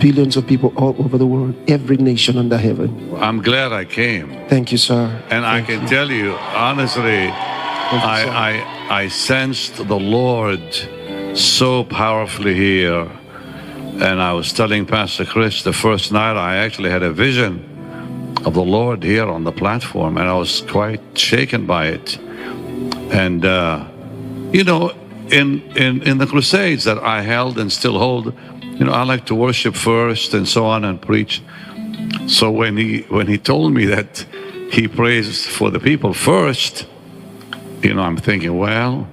billions of people all over the world, every nation under heaven. I'm glad I came. Thank you, sir. And I can tell you, honestly, I sensed the Lord so powerfully here. And I was telling Pastor Chris the first night, I actually had a vision of the Lord here on the platform, and I was quite shaken by it. And you know, in the crusades that I held and still hold, you know, I like to worship first and so on and preach. So when he told me that he prays for the people first, you know, I'm thinking, well,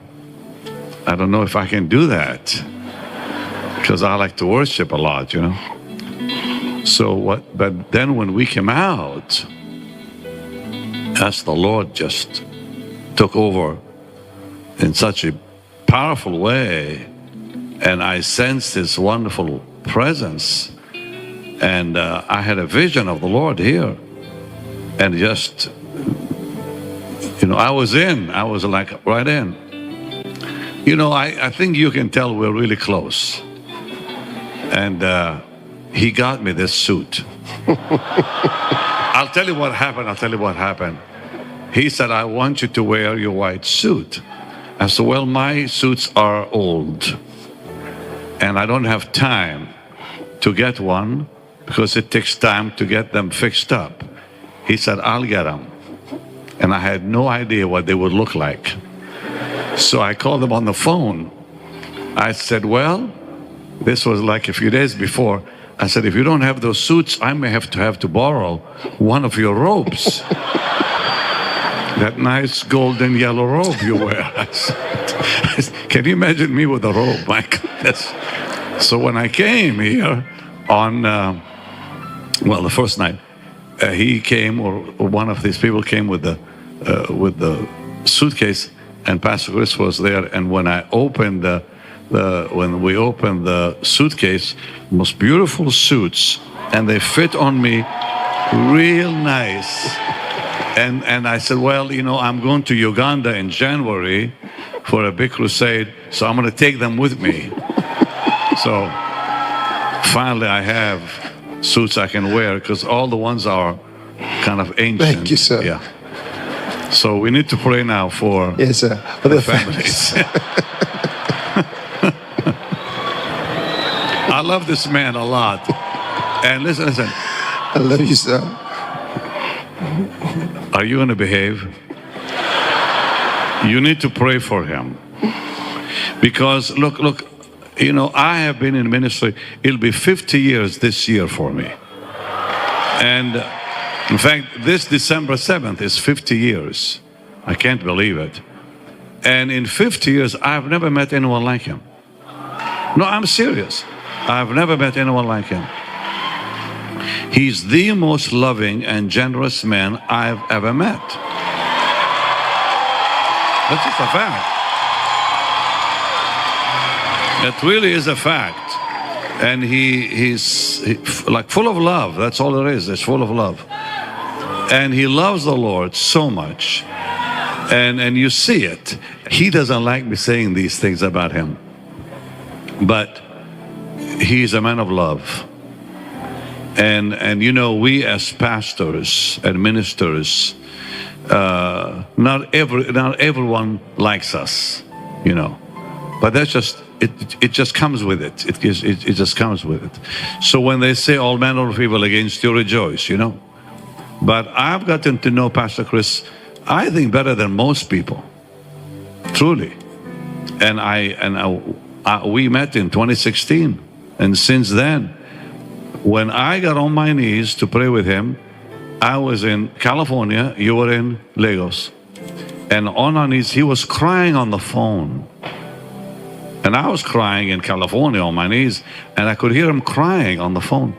I don't know if I can do that, because I like to worship a lot, you know. So but then when we came out, as the Lord just took over in such a powerful way, and I sensed His wonderful presence, and I had a vision of the Lord here, and just, you know, I was like right in. You know, I think you can tell we're really close. And he got me this suit. I'll tell you what happened. He said, I want you to wear your white suit. I said, well, my suits are old, and I don't have time to get one because it takes time to get them fixed up. He said, I'll get them. And I had no idea what they would look like. So I called him on the phone. I said, well, this was like a few days before. I said, if you don't have those suits, I may have to borrow one of your robes. That nice golden yellow robe you wear. Can you imagine me with a robe? My goodness. So when I came here on, well, the first night, he came, or one of these people came with the suitcase, and Pastor Chris was there. And when I opened when we opened the suitcase, most beautiful suits, and they fit on me real nice. And I said, well, you know, I'm going to Uganda in January for a big crusade, so I'm going to take them with me. So finally I have suits I can wear, because all the ones are kind of ancient. Thank you, sir. Yeah. So we need to pray now for, yes, sir, for the families. I love this man a lot. And listen. I love you, sir. Are you going to behave? You need to pray for him. Because look, you know, I have been in ministry. It'll be 50 years this year for me. And in fact, this December 7th is 50 years. I can't believe it. And in 50 years, I've never met anyone like him. No, I'm serious. I've never met anyone like him. He's the most loving and generous man I've ever met. That's just a fact. It really is a fact. And he's like full of love. That's all it is. It's full of love. And he loves the Lord so much. And you see it. He doesn't like me saying these things about him. But he's a man of love. And you know, we as pastors and ministers, not everyone likes us, you know. But that's just it just comes with it. It just comes with it. So when they say all manner of evil against you, rejoice, you know. But I've gotten to know Pastor Chris, I think, better than most people, truly. And we met in 2016, and since then, when I got on my knees to pray with him, I was in California, you were in Lagos, and on our knees, he was crying on the phone. And I was crying in California on my knees, and I could hear him crying on the phone.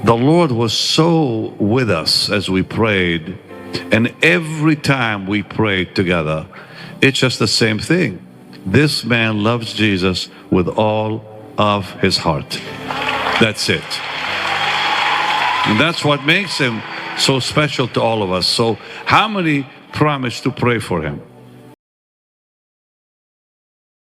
The Lord was so with us as we prayed, and every time we prayed together, it's just the same thing. This man loves Jesus with all of his heart. That's it. And that's what makes him so special to all of us. So how many promise to pray for him?